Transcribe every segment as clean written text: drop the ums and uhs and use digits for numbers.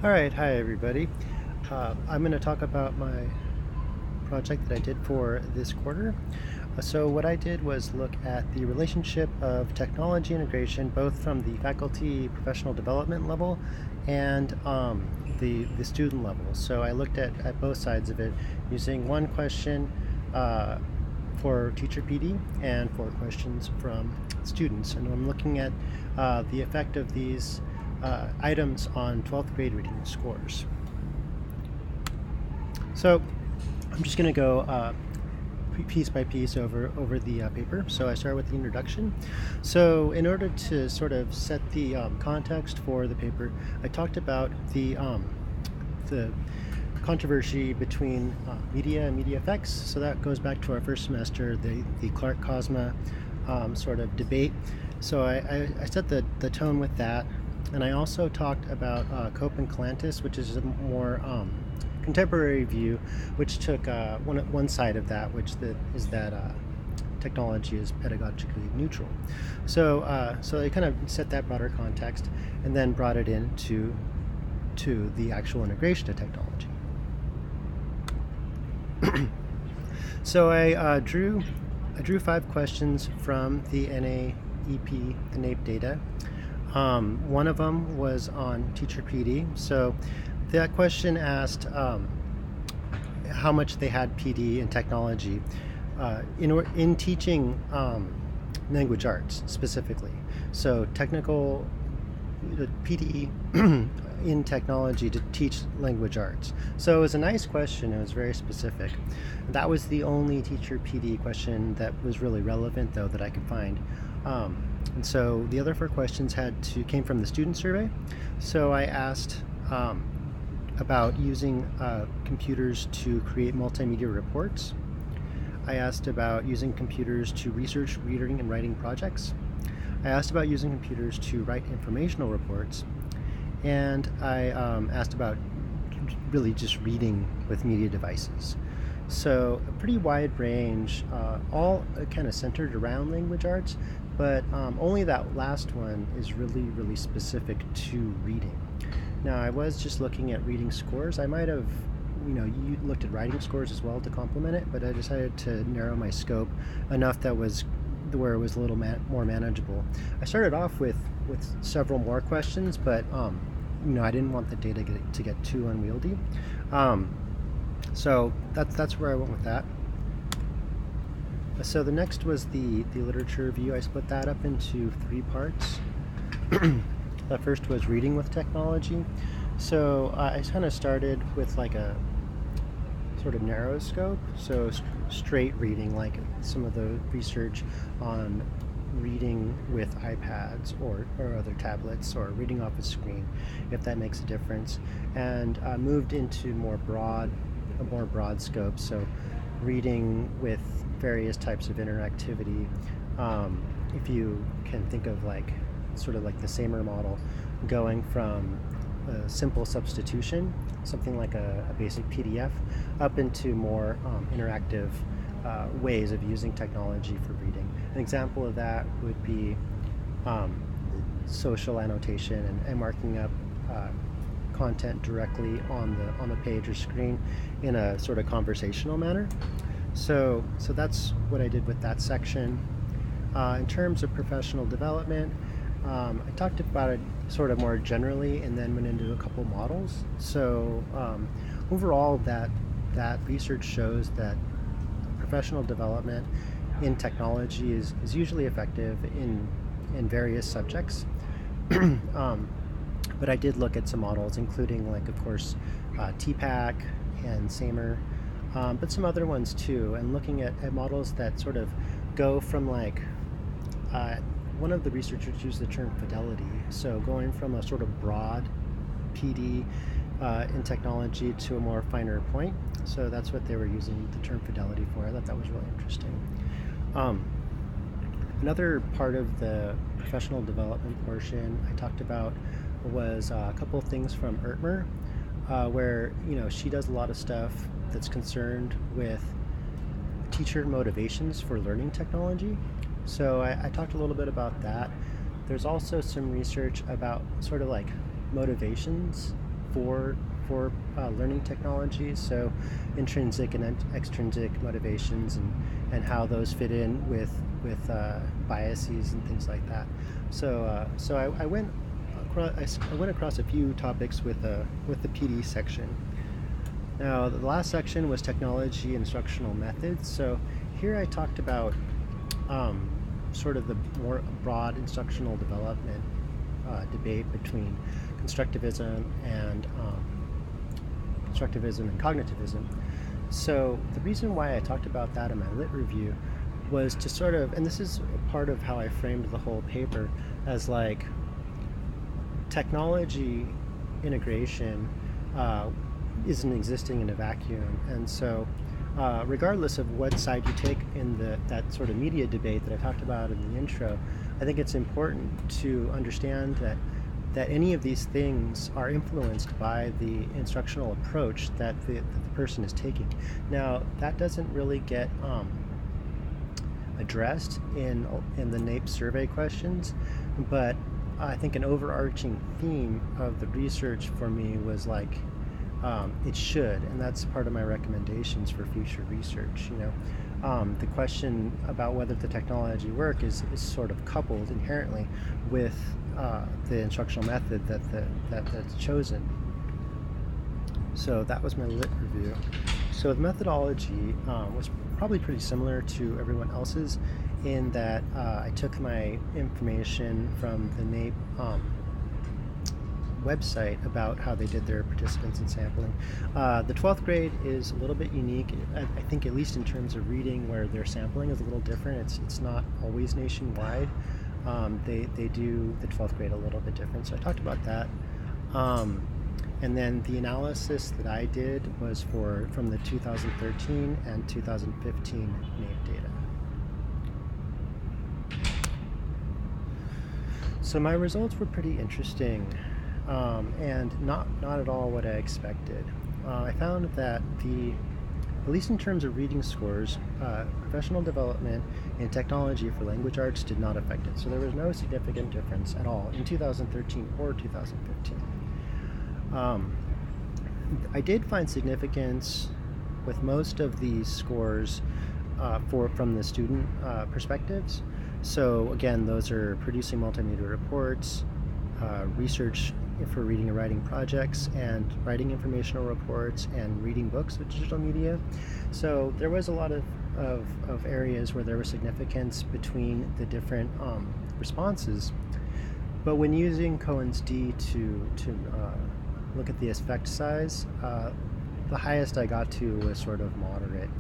All right, hi everybody. I'm going to talk about my project that I did for this quarter. So what I did was look at the relationship of technology integration, both from the faculty professional development level and the student level. So I looked at both sides of it using one question for teacher PD and four questions from students. And I'm looking at the effect of these items on 12th grade reading scores. So I'm just going to go piece by piece over the paper. So I start with the introduction. So in order to sort of set the context for the paper, I talked about the controversy between media and media effects. So that goes back to our first semester, the Clark-Cosma sort of debate. So I set the tone with that. And I also talked about Cope and Calantis, which is a more contemporary view, which took one side of that, is that technology is pedagogically neutral. So they kind of set that broader context and then brought it into the actual integration of technology. So I drew 5 questions from the NAEP, the NAEP data. One of them was on teacher PD. So that question asked how much they had PD in technology in teaching language arts specifically. So technical PD in technology to teach language arts. So it was a nice question. It was very specific. That was the only teacher PD question that was really relevant, though, that I could find. And so the other 4 questions came from the student survey. So I asked about using computers to create multimedia reports. I asked about using computers to research reading and writing projects. I asked about using computers to write informational reports. And I asked about really just reading with media devices. So a pretty wide range, all kind of centered around language arts, but only that last one is really specific to reading. Now I was just looking at reading scores. I might have, you looked at writing scores as well to complement it, but I decided to narrow my scope enough that was where it was a little more manageable. I started off with several more questions, but I didn't want the data to get too unwieldy. So that's where I went with that. So the next was the literature review. I split that up into 3 parts. The first was reading with technology. So I kind of started with like a sort of narrow scope, so straight reading, like some of the research on reading with iPads or other tablets, or reading off a screen, if that makes a difference, and moved into a more broad scope, so reading with various types of interactivity. If you can think of sort of like the Samer model, going from a simple substitution, something like a basic PDF, up into more interactive ways of using technology for reading. An example of that would be social annotation and marking up content directly on the page or screen in a sort of conversational manner. So that's what I did with that section. In terms of professional development, I talked about it sort of more generally and then went into a couple models. So overall, that research shows that professional development in technology is usually effective in various subjects. But I did look at some models, including, of course, TPAC and Samer, but some other ones too, and looking at models that sort of go from one of the researchers used the term fidelity, so going from a sort of broad PD in technology to a more finer point. So that's what they were using the term fidelity for. I thought that was really interesting. Another part of the professional development portion I talked about was a couple of things from Ertmer, where she does a lot of stuff that's concerned with teacher motivations for learning technology. So I talked a little bit about that. There's also some research about sort of like motivations for learning technologies, so intrinsic and extrinsic motivations, and how those fit in with biases and things like that. So I went across a few topics with the PD section. Now, the last section was technology instructional methods. So here I talked about sort of the more broad instructional development debate between constructivism and cognitivism. So the reason why I talked about that in my lit review was to sort of, and this is part of how I framed the whole paper, as like technology integration isn't existing in a vacuum, and so regardless of what side you take in that sort of media debate that I talked about in the intro, I think it's important to understand that any of these things are influenced by the instructional approach that the person is taking. Now, that doesn't really get addressed in the NAEP survey questions, but I think an overarching theme of the research for me was like, it should, and that's part of my recommendations for future research. The question about whether the technology work is sort of coupled inherently with the instructional method that's chosen. So that was my lit review. So the methodology was probably pretty similar to everyone else's, in that I took my information from the NAEP website about how they did their participants and sampling. The 12th grade is a little bit unique, I think, at least in terms of reading, where their sampling is a little different. It's not always nationwide. They do the 12th grade a little bit different, so I talked about that. And then the analysis that I did was from the 2013 and 2015 NAEP data. So my results were pretty interesting, and not at all what I expected. I found that at least in terms of reading scores, professional development in technology for language arts did not affect it. So there was no significant difference at all in 2013 or 2015. I did find significance with most of these scores from the student perspectives. So again, those are producing multimedia reports, research for reading and writing projects, and writing informational reports, and reading books with digital media. So there was a lot of areas where there was significance between the different responses. But when using Cohen's D to look at the effect size, the highest I got to was sort of moderate.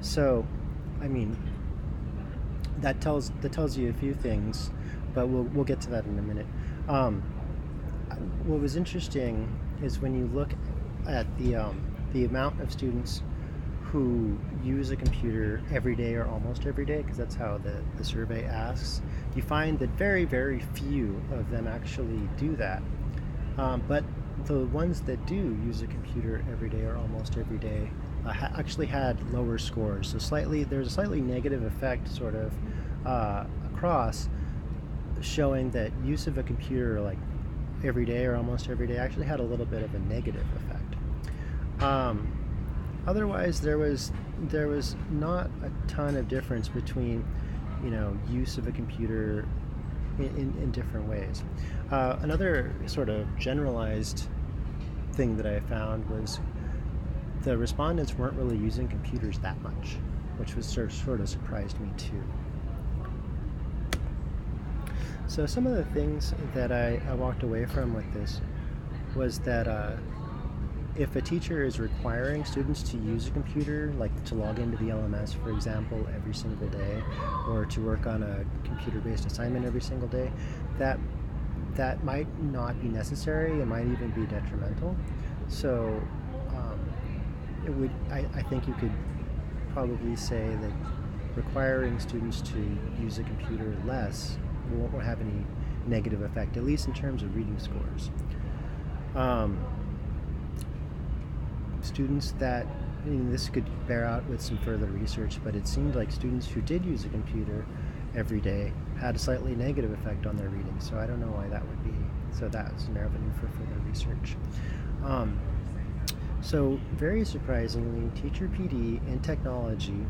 So, I mean, that tells you a few things, but we'll get to that in a minute. What was interesting is when you look at the amount of students who use a computer every day or almost every day, because that's how the survey asks, you find that very, very few of them actually do that. But the ones that do use a computer every day or almost every day actually had lower scores. So there's a slightly negative effect sort of across, showing that use of a computer like every day or almost every day actually had a little bit of a negative effect. Otherwise, there was not a ton of difference between use of a computer in different ways. Another sort of generalized thing that I found was the respondents weren't really using computers that much, which was sort of surprised me too. So some of the things that I walked away from with this was that if a teacher is requiring students to use a computer, like to log into the LMS, for example, every single day, or to work on a computer-based assignment every single day, that might not be necessary. It might even be detrimental. So I think you could probably say that requiring students to use a computer less won't have any negative effect, at least in terms of reading scores. Students that, this could bear out with some further research, but it seemed like students who did use a computer every day had a slightly negative effect on their reading, so I don't know why that would be. So that's an avenue for further research. So very surprisingly, teacher PD and technology,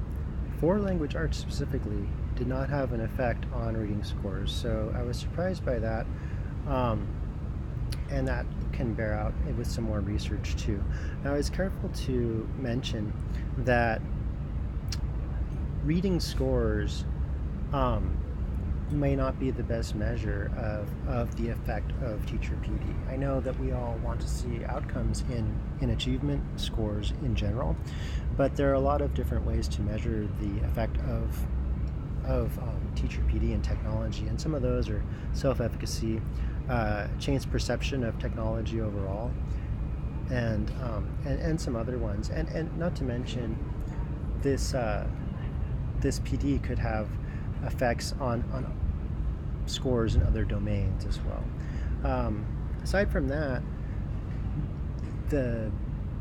for language arts specifically, did not have an effect on reading scores. So I was surprised by that. And that can bear out with some more research too. Now, I was careful to mention that reading scores may not be the best measure of the effect of teacher PD. I know that we all want to see outcomes in achievement scores in general, but there are a lot of different ways to measure the effect of teacher PD and technology, and some of those are self-efficacy, change perception of technology overall, and some other ones, and not to mention this PD could have effects on scores in other domains as well. Aside from that, the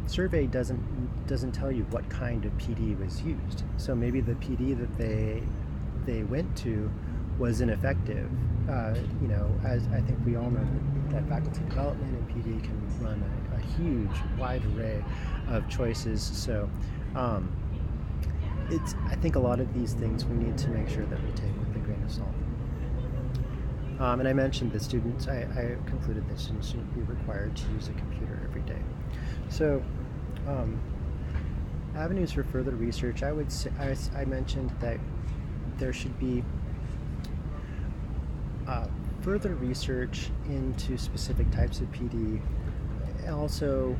survey doesn't tell you what kind of PD was used. So maybe the PD that they went to was ineffective. As I think we all know that faculty development and PD can run a huge, wide array of choices. So I think a lot of these things we need to make sure that we take with a grain of salt. And I mentioned that students, I concluded that students shouldn't be required to use a computer every day. So avenues for further research, I would say, I mentioned that there should be further research into specific types of PD, also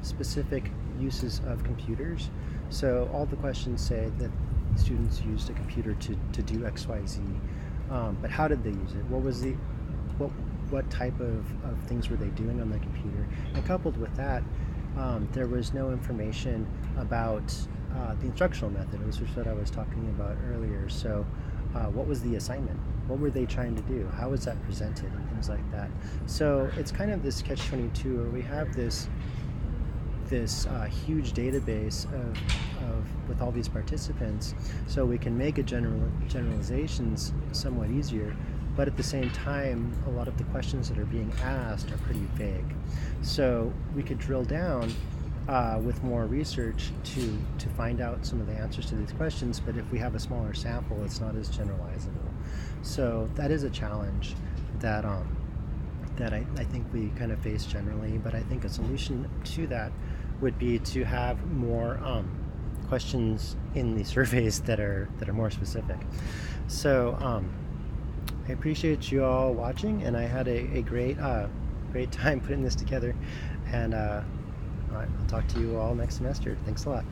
specific uses of computers. So all the questions say that students used a computer to do X, Y, Z, but how did they use it? What type of things were they doing on the computer? And coupled with that, there was no information about the instructional method, which was what I was talking about earlier. So what was the assignment? What were they trying to do? How was that presented, and things like that? So it's kind of this catch-22 where we have this huge database with all these participants, so we can make generalizations somewhat easier, but at the same time, a lot of the questions that are being asked are pretty vague. So we could drill down with more research to find out some of the answers to these questions, but if we have a smaller sample, it's not as generalizable. So that is a challenge that I think we kind of face generally, but I think a solution to that would be to have more questions in the surveys that are more specific. So I appreciate you all watching, and I had a great time putting this together, and I'll talk to you all next semester. Thanks a lot.